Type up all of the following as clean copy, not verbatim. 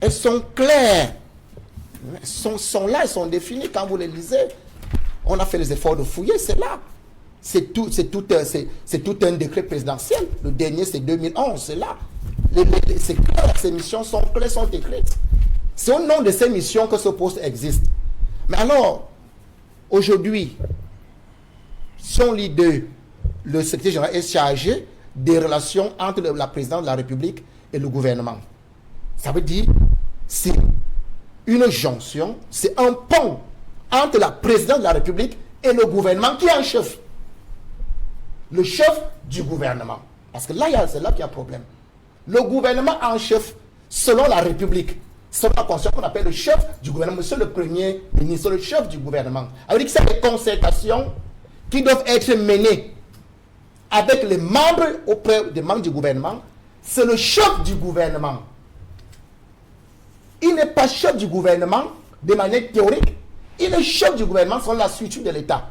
elles sont claires. Elles sont là, elles sont définies. Quand vous les lisez, on a fait les efforts de fouiller, c'est là. C'est tout un décret présidentiel. Le dernier, c'est 2011, c'est là. C'est clair, ces missions sont claires, sont écrites. C'est au nom de ces missions que ce poste existe. Mais alors, aujourd'hui, si on lit le secrétaire général est chargé des relations entre la présidente de la République et le gouvernement. Ça veut dire c'est une jonction, c'est un pont entre la présidente de la République et le gouvernement qui est en chef. Le chef du gouvernement. Parce que là, c'est là qu'il y a problème. Le gouvernement en chef, selon la République, selon la constitution qu'on appelle le chef du gouvernement, monsieur le Premier ministre, le chef du gouvernement. Ça veut dire que c'est des concertations qui doivent être menées avec les membres auprès des membres du gouvernement. C'est le chef du gouvernement. Il n'est pas chef du gouvernement de manière théorique. Il est chef du gouvernement selon la structure de l'État.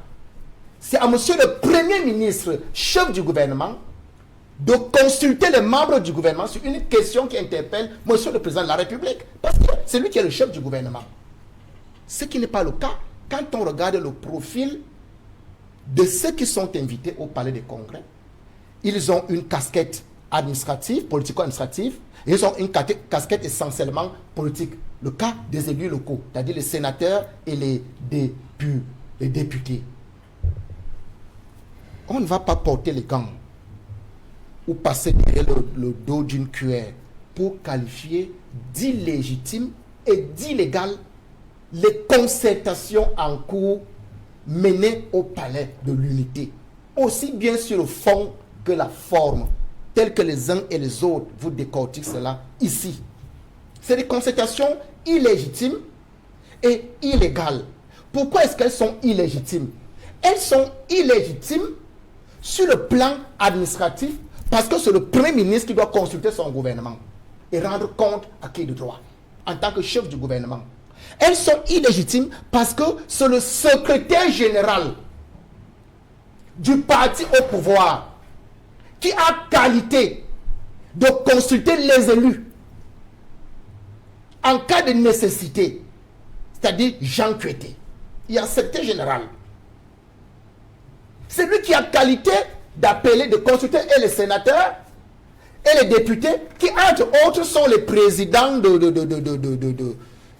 C'est à monsieur le Premier ministre, chef du gouvernement, de consulter les membres du gouvernement sur une question qui interpelle monsieur le Président de la République. Parce que c'est lui qui est le chef du gouvernement. Ce qui n'est pas le cas quand on regarde le profil de ceux qui sont invités au Palais des Congrès. Ils ont une casquette administrative, politico-administrative, et ils ont une casquette essentiellement politique. Le cas des élus locaux, c'est-à-dire les sénateurs et les députés. On ne va pas porter les gants ou passer derrière le dos d'une cuillère pour qualifier d'illégitime et d'illégal les concertations en cours menées au Palais de l'Unité, aussi bien sur le fond que la forme, telle que les uns et les autres vous décortiquent cela ici. C'est des concertations illégitimes et illégales. Pourquoi est-ce qu'elles sont illégitimes? Elles sont illégitimes sur le plan administratif parce que c'est le Premier ministre qui doit consulter son gouvernement et rendre compte à qui de droit en tant que chef du gouvernement. Elles sont illégitimes parce que c'est le secrétaire général du parti au pouvoir qui a qualité de consulter les élus en cas de nécessité, c'est-à-dire Jean Kueté. Il y a un secrétaire général. C'est lui qui a qualité d'appeler, de consulter et les sénateurs et les députés qui, entre autres, sont les présidents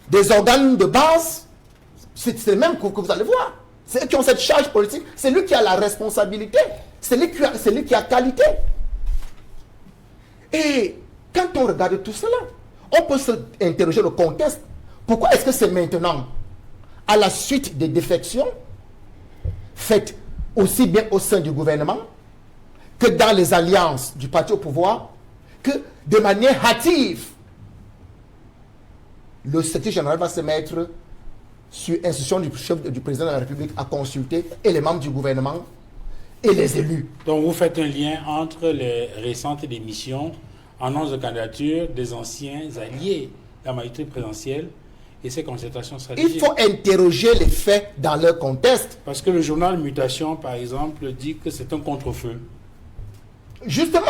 des organes de base. C'est le même que vous allez voir. C'est eux qui ont cette charge politique. C'est lui qui a la responsabilité. C'est lui qui a qualité. Et quand on regarde tout cela, on peut s'interroger le contexte. Pourquoi est-ce que c'est maintenant, à la suite des défections faites aussi bien au sein du gouvernement que dans les alliances du parti au pouvoir, que de manière hâtive, le secrétaire général va se mettre sur instruction du président de la République à consulter et les membres du gouvernement et les élus. Donc vous faites un lien entre les récentes démissions, annonces de candidature des anciens alliés de la majorité présidentielle et ces concertations stratégiques. Il faut interroger les faits dans leur contexte. Parce que le journal Mutation, par exemple, dit que c'est un contre-feu. Justement,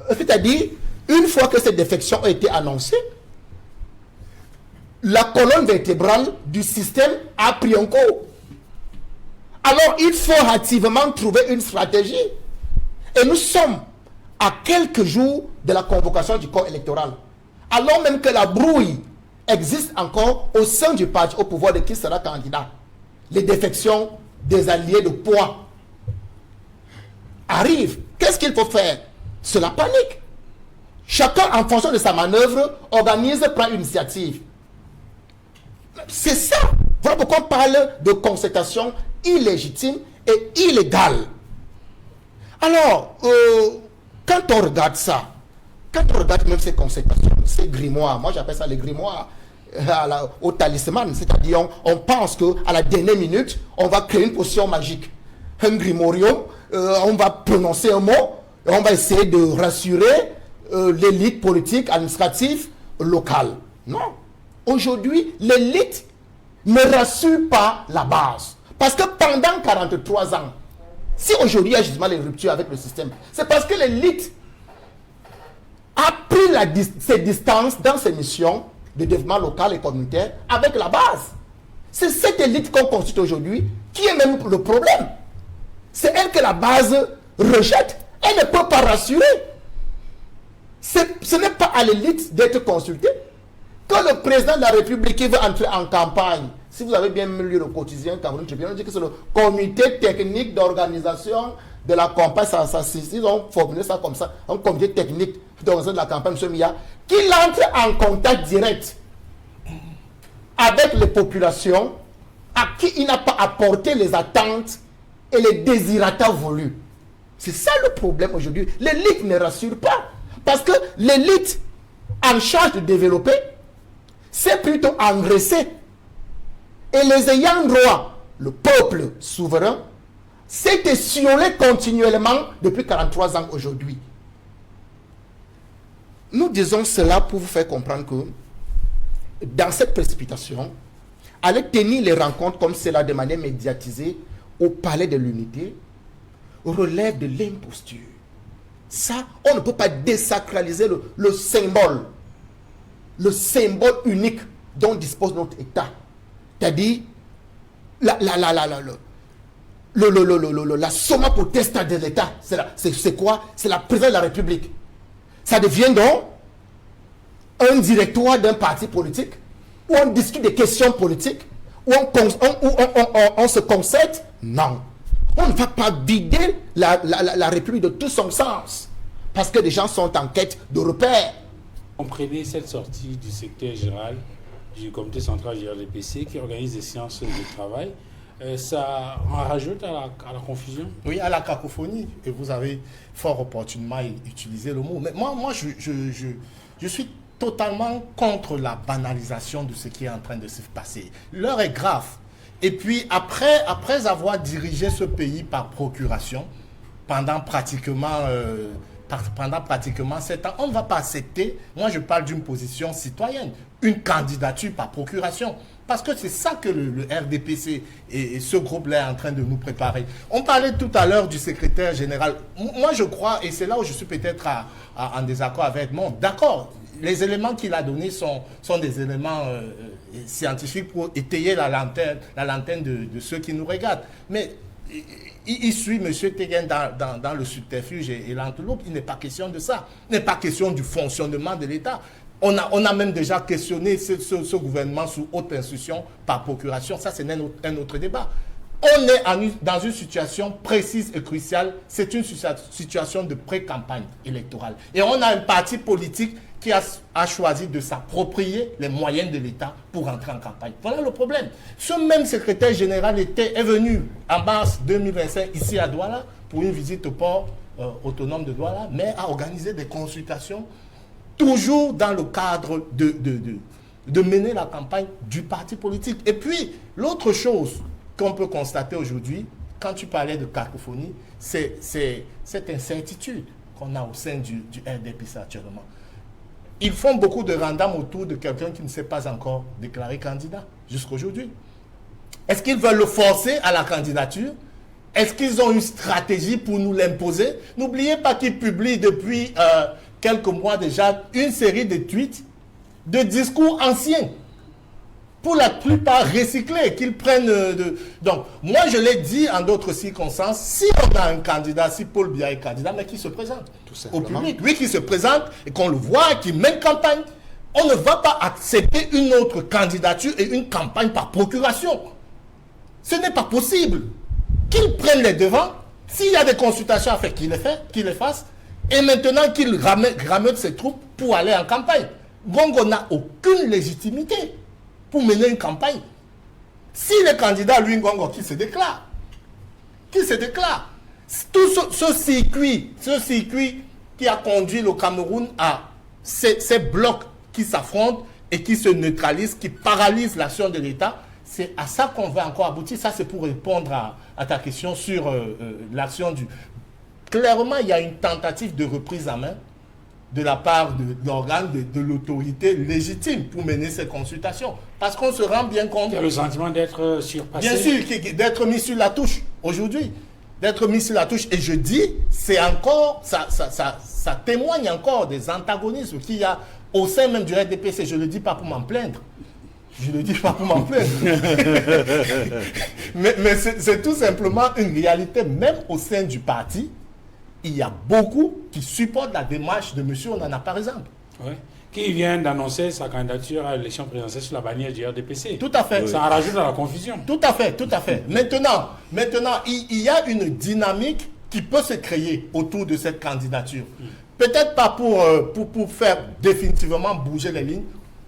c'est-à-dire, une fois que cette défection a été annoncée, la colonne vertébrale du système a pris un coup. Alors, il faut hâtivement trouver une stratégie. Et nous sommes à quelques jours de la convocation du corps électoral. Alors même que la brouille existe encore au sein du parti au pouvoir de qui sera candidat. Les défections des alliés de poids arrivent. Qu'est-ce qu'il faut faire? C'est la panique. Chacun, en fonction de sa manœuvre, organise, prend une initiative. C'est ça. Voilà pourquoi on parle de concertation illégitime et illégale. Alors, quand on regarde ça, quand on regarde même ces concertations, ces grimoires, moi j'appelle ça les grimoires au talisman, c'est-à-dire on pense qu'à la dernière minute, on va créer une potion magique. Un grimorium, on va prononcer un mot, et on va essayer de rassurer l'élite politique, administrative, locale. Non. Aujourd'hui, l'élite ne rassure pas la base. Parce que pendant 43 ans, si aujourd'hui il y a justement les ruptures avec le système, c'est parce que l'élite a pris ses distances dans ses missions de développement local et communautaire avec la base. C'est cette élite qu'on constitue aujourd'hui qui est même le problème. C'est elle que la base rejette. Elle ne peut pas rassurer. Ce n'est pas à l'élite d'être consultée. Quand le président de la République veut entrer en campagne, si vous avez bien lu le quotidien Cameroun Tribune, on dit que c'est le comité technique d'organisation de la campagne, ils ont formulé ça comme ça, un comité technique d'organisation de la campagne, M. Mia, qu'il entre en contact direct avec les populations à qui il n'a pas apporté les attentes et les désirata voulus. C'est ça le problème aujourd'hui. L'élite ne rassure pas. Parce que l'élite en charge de développer, c'est plutôt engraisser. Et les ayants droit, le peuple souverain, s'est étiolé continuellement depuis 43 ans aujourd'hui. Nous disons cela pour vous faire comprendre que dans cette précipitation, aller tenir les rencontres comme cela de manière médiatisée au Palais de l'Unité relève de l'imposture. Ça, on ne peut pas désacraliser le symbole unique dont dispose notre État. C'est-à-dire la somma potesta de l'État. C'est quoi? C'est la présidence de la République. Ça devient donc un directoire d'un parti politique où on discute des questions politiques, où on se concerte. Non. On ne va pas vider la République de tout son sens. Parce que des gens sont en quête de repères. Comprenez cette sortie du secrétaire général du comité central du RDPC qui organise des séances de travail. Ça en rajoute à la confusion? Oui, à la cacophonie. Et vous avez fort opportunément utilisé le mot. Mais moi je suis totalement contre la banalisation de ce qui est en train de se passer. L'heure est grave. Et puis, après avoir dirigé ce pays par procuration, pendant pratiquement 7 ans, on ne va pas accepter, moi je parle d'une position citoyenne, une candidature par procuration. Parce que c'est ça que le RDPC et ce groupe-là est en train de nous préparer. On parlait tout à l'heure du secrétaire général. Moi je crois, et c'est là où je suis peut-être en désaccord avec Edmond, d'accord, les éléments qu'il a donnés sont des éléments scientifiques pour étayer la lanterne de ceux qui nous regardent. Mais il suit M. Tegen dans le subterfuge et l'entourloupe. Il n'est pas question de ça. Il n'est pas question du fonctionnement de l'État. On a même déjà questionné ce gouvernement sous haute instruction par procuration. Ça, c'est un autre débat. On est dans une situation précise et cruciale. C'est une situation de pré-campagne électorale. Et on a un parti politique qui a choisi de s'approprier les moyens de l'État pour entrer en campagne. Voilà le problème. Ce même secrétaire général est venu en mars 2025 ici à Douala pour une visite au port autonome de Douala, mais a organisé des consultations toujours dans le cadre de mener la campagne du parti politique. Et puis, l'autre chose qu'on peut constater aujourd'hui, quand tu parlais de cacophonie, c'est cette incertitude qu'on a au sein du RDPC actuellement. Ils font beaucoup de random autour de quelqu'un qui ne s'est pas encore déclaré candidat jusqu'à aujourd'hui. Est-ce qu'ils veulent le forcer à la candidature? Est-ce qu'ils ont une stratégie pour nous l'imposer? N'oubliez pas qu'ils publient depuis quelques mois déjà une série de tweets, de discours anciens, pour la plupart recyclés, qu'ils prennent Donc, moi je l'ai dit en d'autres circonstances, si on a un candidat, si Paul Biya est candidat, mais qui se présente au public, lui qui se présente et qu'on le voit, qui mène campagne, on ne va pas accepter une autre candidature et une campagne par procuration. Ce n'est pas possible. Qu'ils prennent les devants, s'il y a des consultations à faire, qu'il les fasse, et maintenant qu'il ramène ses troupes pour aller en campagne. Bongo n'a aucune légitimité pour mener une campagne. Si le candidat, lui, Ngongo, qui se déclare, tout ce circuit qui a conduit le Cameroun à ces blocs qui s'affrontent et qui se neutralisent, qui paralysent l'action de l'État, c'est à ça qu'on va encore aboutir. Ça, c'est pour répondre à ta question sur l'action du... Clairement, il y a une tentative de reprise en main de la part de l'organe de l'autorité légitime pour mener ces consultations. Parce qu'on se rend bien compte... Il y a le sentiment d'être surpassé. Bien sûr, d'être mis sur la touche aujourd'hui. D'être mis sur la touche. Et je dis, c'est encore... Ça témoigne encore des antagonismes qu'il y a au sein même du RDPC. Je ne le dis pas pour m'en plaindre. Je ne le dis pas pour m'en plaindre. mais c'est tout simplement une réalité. Même au sein du parti, il y a beaucoup qui supportent la démarche de M. Onana, par exemple. Ouais. Qui vient d'annoncer sa candidature à l'élection présidentielle sur la bannière du RDPC. Tout à fait. Ça en rajoute à la confusion. Tout à fait, tout à fait. Maintenant, il y a une dynamique qui peut se créer autour de cette candidature. Peut-être pas pour faire définitivement bouger les lignes,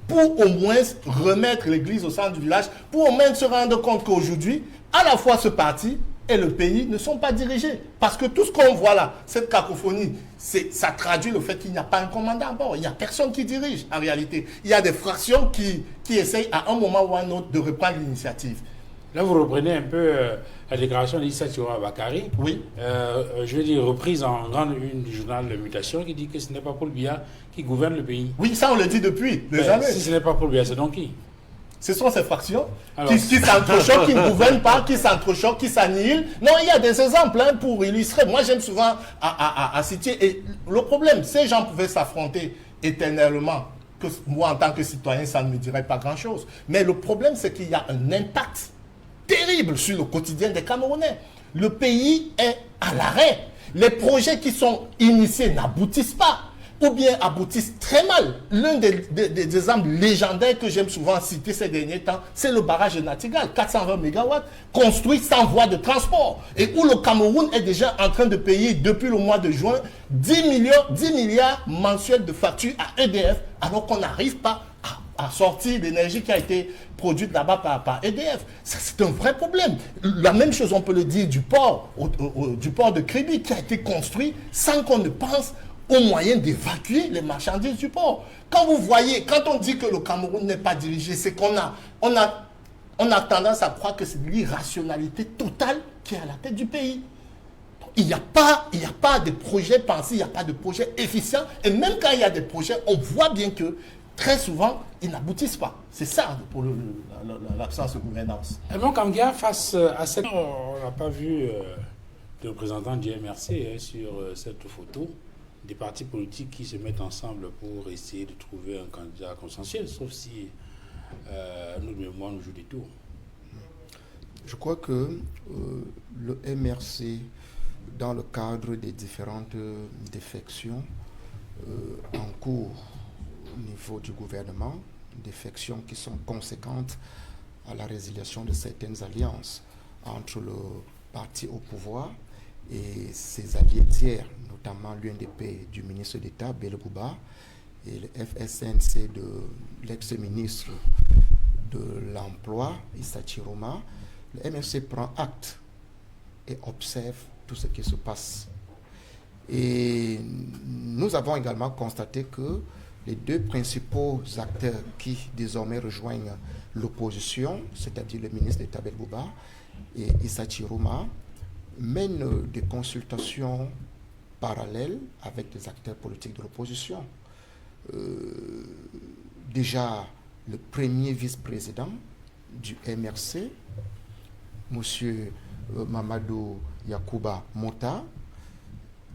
pour au moins remettre l'église au centre du village, pour au moins se rendre compte qu'aujourd'hui, à la fois ce parti et le pays ne sont pas dirigés. Parce que tout ce qu'on voit là, cette cacophonie, ça traduit le fait qu'il n'y a pas un commandant à bord. Il n'y a personne qui dirige en réalité. Il y a des fractions qui essayent à un moment ou à un autre de reprendre l'initiative. Là, vous reprenez un peu la déclaration d'Issa Thioro Bakary. Oui. Je veux dire, reprise en grande une du journal de Mutation, qui dit que ce n'est pas Paul Biya qui gouverne le pays. Oui, ça on le dit depuis des années. Si ce n'est pas Paul Biya, c'est donc qui? Ce sont ces fractions qui s'entrechoquent, qui ne gouvernent pas, qui s'entrechoquent, qui s'annihilent. Non, il y a des exemples pour illustrer. Moi, j'aime souvent à citer. Et le problème, ces gens pouvaient s'affronter éternellement. Que moi, en tant que citoyen, ça ne me dirait pas grand-chose. Mais le problème, c'est qu'il y a un impact terrible sur le quotidien des Camerounais. Le pays est à l'arrêt. Les projets qui sont initiés n'aboutissent pas, ou bien aboutissent très mal. L'un des exemples légendaires que j'aime souvent citer ces derniers temps, c'est le barrage de Natigal, 420 MW, construit sans voie de transport, et où le Cameroun est déjà en train de payer depuis le mois de juin 10 milliards mensuels de factures à EDF, alors qu'on n'arrive pas à sortir l'énergie qui a été produite là-bas par EDF. C'est un vrai problème. La même chose, on peut le dire du port de Kribi, qui a été construit sans qu'on ne pense au moyen d'évacuer les marchandises du port. Quand vous voyez, quand on dit que le Cameroun n'est pas dirigé, c'est qu'on a tendance à croire que c'est l'irrationalité totale qui est à la tête du pays. Il n'y a pas de projet pensé, il n'y a pas de projet efficient. Et même quand il y a des projets, on voit bien que très souvent, ils n'aboutissent pas. C'est ça pour l'absence de gouvernance. Et donc, Kamgia, face à cette... On n'a pas vu de représentant du MRC sur cette photo, des partis politiques qui se mettent ensemble pour essayer de trouver un candidat consensuel, sauf si notre mémoire nous joue des tours. Je crois que le MRC, dans le cadre des différentes défections en cours au niveau du gouvernement, défections qui sont conséquentes à la résiliation de certaines alliances entre le parti au pouvoir et ses alliés tiers, notamment l'UNDP du ministre d'État Belgouba et le FSNC de l'ex-ministre de l'Emploi, Issa Chiroma. Le MRC prend acte et observe tout ce qui se passe. Et nous avons également constaté que les deux principaux acteurs qui désormais rejoignent l'opposition, c'est-à-dire le ministre d'État Belgouba et Issa Chiroma, mènent des consultations parallèles avec des acteurs politiques de l'opposition. Déjà, le premier vice-président du MRC, M. Mamadou Yakuba Mota,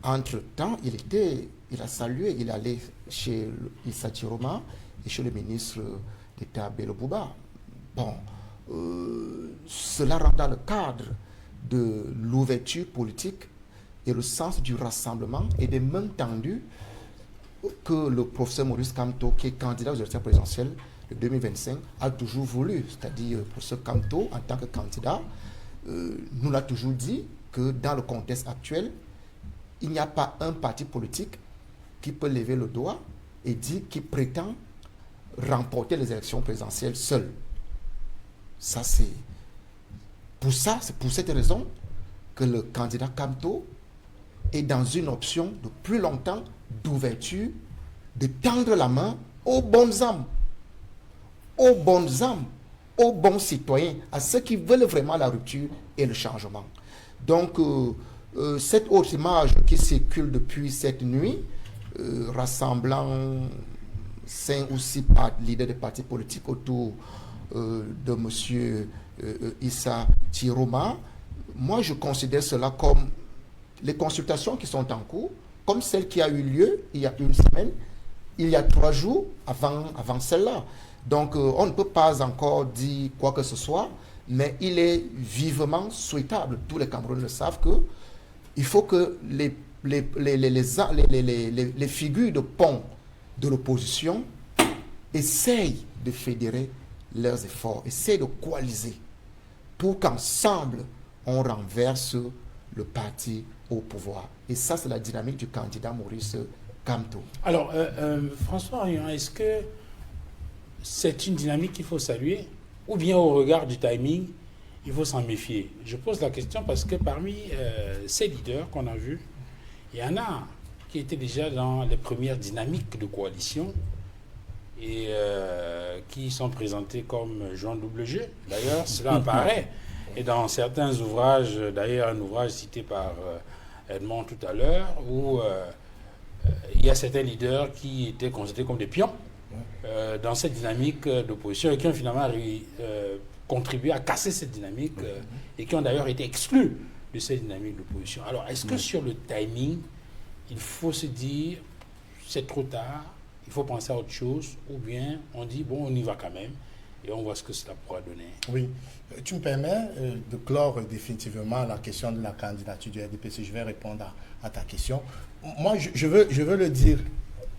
entre-temps, il a salué, il est allé chez Issa Chiroma et chez le ministre d'État Belgouba. Bon, cela rentre dans le cadre de l'ouverture politique et le sens du rassemblement et des mains tendues que le professeur Maurice Kamto, qui est candidat aux élections présidentielles de 2025, a toujours voulu. C'est-à-dire, pour ce Kamto, en tant que candidat, nous l'a toujours dit que dans le contexte actuel, il n'y a pas un parti politique qui peut lever le doigt et dire qu'il prétend remporter les élections présidentielles seul. C'est pour cette raison que le candidat Kamto est dans une option de plus longtemps d'ouverture, de tendre la main aux bonnes âmes, aux bons citoyens, à ceux qui veulent vraiment la rupture et le changement. Donc, cette autre image qui circule depuis cette nuit, rassemblant 5 ou 6 leaders de partis politiques autour de M. Issa Chiroma, moi je considère cela comme les consultations qui sont en cours, comme celle qui a eu lieu il y a une semaine il y a 3 jours avant celle-là. Donc, on ne peut pas encore dire quoi que ce soit, mais il est vivement souhaitable, tous les Camerounais le savent, qu'il faut que les figures de pont de l'opposition essayent de fédérer leurs efforts, essayent de coaliser pour qu'ensemble, on renverse le parti au pouvoir. Et ça, c'est la dynamique du candidat Maurice Kamto. Alors, François Arion, est-ce que c'est une dynamique qu'il faut saluer ou bien au regard du timing, il faut s'en méfier? Je pose la question parce que parmi ces leaders qu'on a vus, il y en a qui étaient déjà dans les premières dynamiques de coalition et qui sont présentés comme jouant double jeu. D'ailleurs, cela apparaît. Et dans certains ouvrages, d'ailleurs un ouvrage cité par Edmond tout à l'heure, où il y a certains leaders qui étaient considérés comme des pions dans cette dynamique d'opposition et qui ont finalement contribué à casser cette dynamique et qui ont d'ailleurs été exclus de cette dynamique d'opposition. Alors, est-ce que sur le timing, il faut se dire c'est trop tard, il faut penser à autre chose, ou bien on dit bon, on y va quand même et on voit ce que cela pourra donner? Oui. Tu me permets de clore définitivement la question de la candidature du RDPC. Je vais répondre à ta question. Moi, je veux le dire.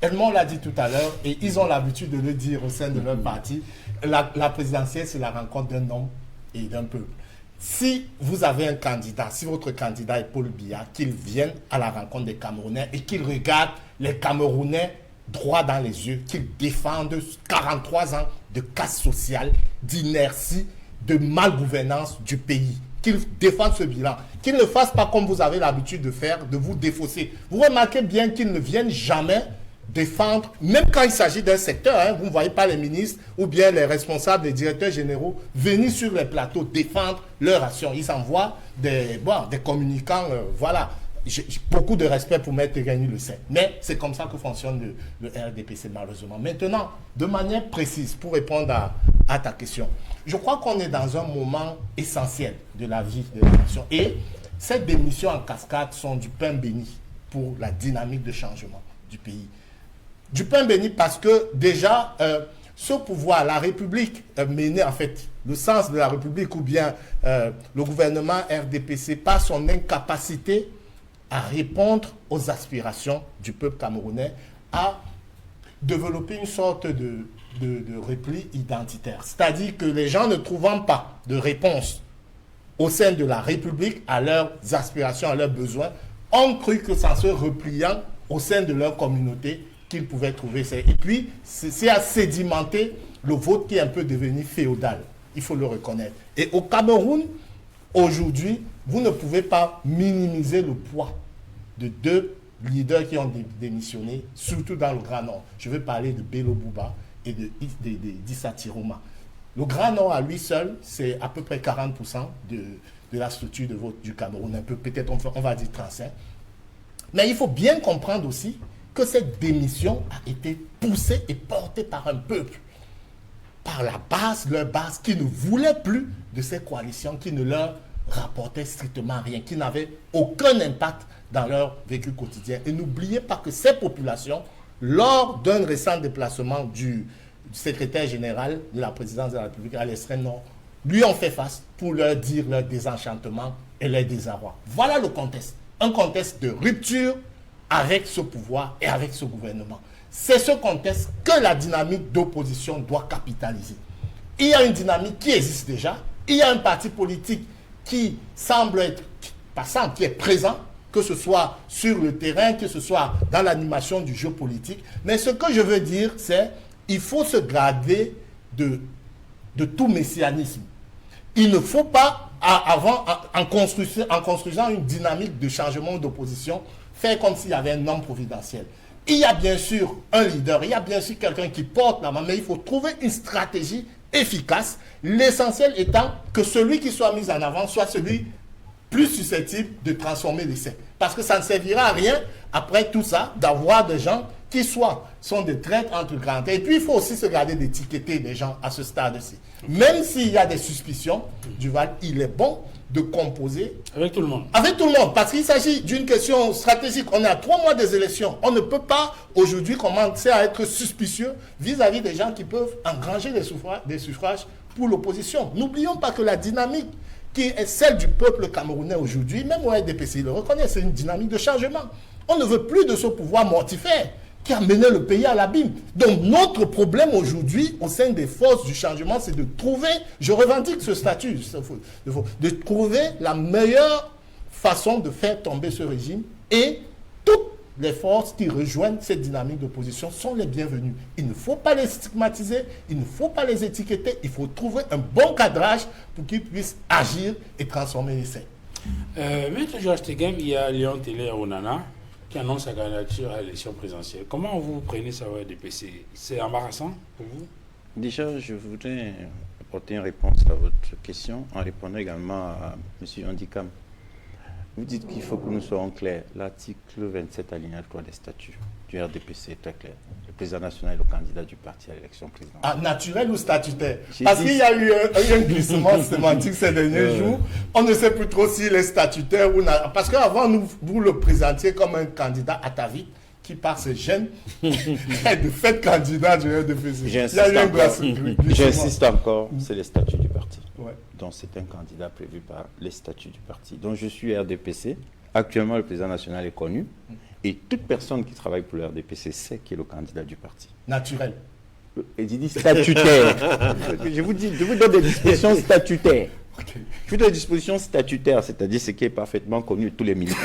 Edmond l'a dit tout à l'heure, et ils ont l'habitude de le dire au sein de leur parti. La présidentielle, c'est la rencontre d'un homme et d'un peuple. Si vous avez un candidat, si votre candidat est Paul Biya, qu'il vienne à la rencontre des Camerounais et qu'il regarde les Camerounais droit dans les yeux, qu'il défende 43 ans de casse sociale, d'inertie, de malgouvernance du pays, qu'il défende ce bilan, qu'il ne fasse pas comme vous avez l'habitude de faire, de vous défausser. Vous remarquez bien qu'ils ne viennent jamais défendre, même quand il s'agit d'un secteur, vous ne voyez pas les ministres ou bien les responsables, les directeurs généraux venir sur les plateaux défendre leur action. Ils envoient des communicants, voilà. J'ai beaucoup de respect pour Maître Gagny le sait. Mais c'est comme ça que fonctionne le RDPC malheureusement. Maintenant, de manière précise, pour répondre à ta question, je crois qu'on est dans un moment essentiel de la vie de la nation. Et ces démissions en cascade sont du pain béni pour la dynamique de changement du pays. Du pain béni parce que déjà, ce pouvoir, la République menée en fait, le sens de la République ou bien le gouvernement RDPC par son incapacité à répondre aux aspirations du peuple camerounais, à développer une sorte de repli identitaire. C'est-à-dire que les gens ne trouvant pas de réponse au sein de la République à leurs aspirations, à leurs besoins, ont cru que ça se repliant au sein de leur communauté qu'ils pouvaient trouver. Et puis, c'est à sédimenter le vote qui est un peu devenu féodal. Il faut le reconnaître. Et au Cameroun, aujourd'hui, vous ne pouvez pas minimiser le poids de 2 leaders qui ont démissionné, surtout dans le Grand Nord. Je veux parler de Bello Bouba et d'Issa Tiroma. Le Grand Nord, à lui seul, c'est à peu près 40% de la structure de vote du Cameroun. Un peu, peut-être, on va dire 35%. Mais il faut bien comprendre aussi que cette démission a été poussée et portée par un peuple, par la base, leur base, qui ne voulait plus de ces coalitions, qui ne leur rapportaient strictement rien, qui n'avaient aucun impact dans leur vécu quotidien. Et n'oubliez pas que ces populations, lors d'un récent déplacement du secrétaire général de la présidence de la République à l'extrême nord, lui ont fait face pour leur dire leur désenchantement et leur désarroi. Voilà le contexte. Un contexte de rupture avec ce pouvoir et avec ce gouvernement. C'est ce contexte que la dynamique d'opposition doit capitaliser. Il y a une dynamique qui existe déjà. Il y a un parti politique qui semble être passant, qui est présent, que ce soit sur le terrain, que ce soit dans l'animation du jeu politique. Mais ce que je veux dire, c'est qu'il faut se garder de tout messianisme. Il ne faut pas, en construisant une dynamique de changement d'opposition, faire comme s'il y avait un homme providentiel. Il y a bien sûr un leader, il y a bien sûr quelqu'un qui porte la main, mais il faut trouver une stratégie efficace. L'essentiel étant que celui qui soit mis en avant soit celui plus susceptible de transformer l'essai. Parce que ça ne servira à rien, après tout ça, d'avoir des gens qui soient, sont des traîtres entre grands. Et puis, il faut aussi se garder d'étiqueter des gens à ce stade-ci. Même s'il y a des suspicions, Duval, il est bon de composer avec tout le monde. Avec tout le monde, parce qu'il s'agit d'une question stratégique. On est à 3 mois des élections. On ne peut pas aujourd'hui commencer à être suspicieux vis-à-vis des gens qui peuvent engranger des suffrages pour l'opposition. N'oublions pas que la dynamique qui est celle du peuple camerounais aujourd'hui, même au RDPC, il le reconnaît, c'est une dynamique de changement. On ne veut plus de ce pouvoir mortifère qui a mené le pays à l'abîme. Donc notre problème aujourd'hui au sein des forces du changement, c'est de trouver, je revendique ce statut, de trouver la meilleure façon de faire tomber ce régime, et toutes les forces qui rejoignent cette dynamique d'opposition sont les bienvenues. Il ne faut pas les stigmatiser, il ne faut pas les étiqueter, il faut trouver un bon cadrage pour qu'ils puissent agir et transformer les scènes. Maître Georges Teghem, il y a Léon Teller Onana qui annonce sa candidature à l'élection présidentielle. Comment vous prenez ça au RDPC? C'est embarrassant pour vous? Déjà, je voudrais apporter une réponse à votre question en répondant également à M. Handicam. Vous dites qu'il faut que nous soyons clairs. L'article 27 alinéa 3 des statuts du RDPC est très clair. Le président national est le candidat du parti à l'élection présidentielle. Ah, naturel ou statutaire? Parce qu'il y a eu un glissement sémantique ces derniers jours. On ne sait plus trop s'il est statutaire ou non. Parce qu'avant, vous le présentiez comme un candidat atavique qui, par ses gènes, est de fait candidat du RDPC. J'insiste encore, c'est les statuts du parti. Ouais. Donc c'est un candidat prévu par les statuts du parti. Donc je suis RDPC. Actuellement, le président national est connu. Et toute personne qui travaille pour le RDPC sait qui est le candidat du parti. Naturel. Et je dis statutaire. je vous donne des dispositions statutaires. Okay. Je vous donne des dispositions statutaires, c'est-à-dire ce qui est parfaitement connu de tous les militants.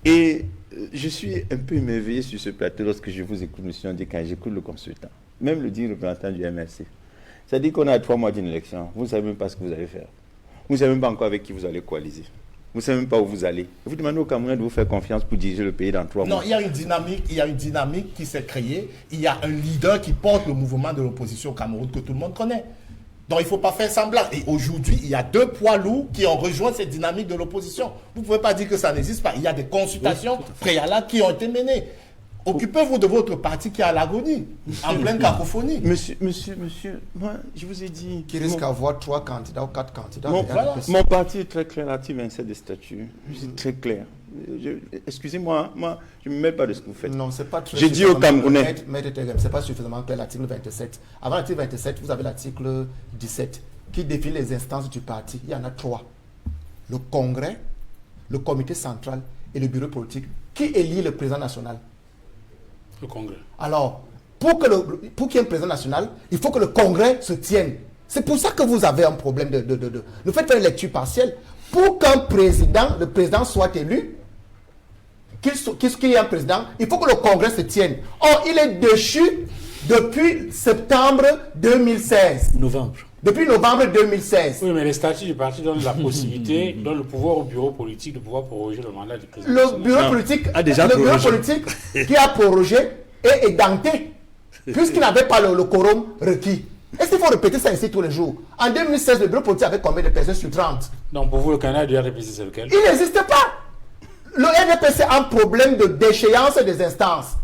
Et je suis un peu émerveillé sur ce plateau lorsque je vous écoute, monsieur Andé, quand j'écoute le consultant. Même le dit représentant du MRC. C'est-à-dire qu'on a 3 mois d'une élection. Vous ne savez même pas ce que vous allez faire. Vous ne savez même pas encore avec qui vous allez coaliser. Vous ne savez même pas où vous allez. Vous demandez aux Camerounais de vous faire confiance pour diriger le pays dans 3 mois. Non, il y a une dynamique qui s'est créée. Il y a un leader qui porte le mouvement de l'opposition au Cameroun que tout le monde connaît. Donc il ne faut pas faire semblant. Et aujourd'hui, il y a 2 poids lourds qui ont rejoint cette dynamique de l'opposition. Vous ne pouvez pas dire que ça n'existe pas. Il y a des consultations préalables qui ont été menées. Occupez-vous de votre parti qui est à l'agonie, en pleine cacophonie. Monsieur, moi, je vous ai dit... Qui risque d'avoir 3 candidats ou 4 candidats. Mon parti est très clair, l'article 27 des statuts. C'est très clair. Excusez-moi, moi, je ne me mêle pas de ce que vous faites. Non, c'est pas très... J'ai dit aux Camerounais... C'est pas suffisamment clair, l'article 27. Avant l'article 27, vous avez l'article 17 qui définit les instances du parti. Il y en a 3. Le Congrès, le comité central et le bureau politique qui élit le président national. Le Congrès. Alors, pour qu'il y ait un président national, il faut que le Congrès se tienne. C'est pour ça que vous avez un problème de faites faire une lecture partielle. Pour qu'un président, le président soit élu, qu'il y ait un président, il faut que le Congrès se tienne. Or, il est déchu depuis septembre 2016. Novembre. Depuis novembre 2016. Oui, mais les statuts du parti donnent la possibilité, donnent le pouvoir au bureau politique de pouvoir proroger le mandat du président. Le bureau politique a déjà le bureau politique qui a prorogé est édenté, puisqu'il n'avait pas le quorum requis. Est-ce qu'il faut répéter ça ici tous les jours? En 2016, le bureau politique avait combien de personnes sur 30? Donc pour vous, le candidat du RDPC, c'est lequel? Il n'existe pas. Le RDPC a un problème de déchéance des instances.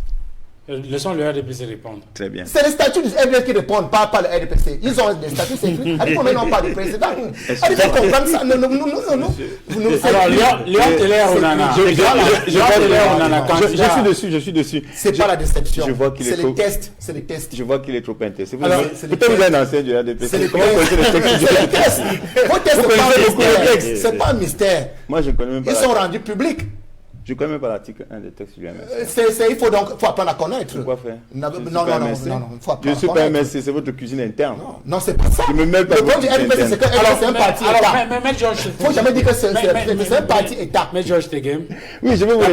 Laissons le RDPC répondre. Très bien. C'est les statuts du RDPC qui répondent, pas le RDPC. Ils ont des statuts écrits. Allez, comment non pas de président? Allez, faut comprendre ça. Non. Alors, Léon Teller Onana. Je suis dessus. C'est pas la déception. Je vois qu'il est trop... C'est les tests. Je vois qu'il est trop intéressé. Peut-être vous êtes un ancien du RDPC. C'est les tests. Vos tests, c'est pas un mystère. Moi, je connais même pas. Ils sont rendus publics. Je ne connais même pas l'article 1 des textes du MRC. Il faut apprendre à connaître. Pourquoi faire? Non, je ne suis pas MRC, c'est votre cuisine interne. Non, c'est pas ça. Je me mêle pas. Le point du RDPC, c'est que c'est un parti État. Mais Georges, il ne faut jamais dire que c'est un parti État. Mais Georges Teghem. Oui, je vais vous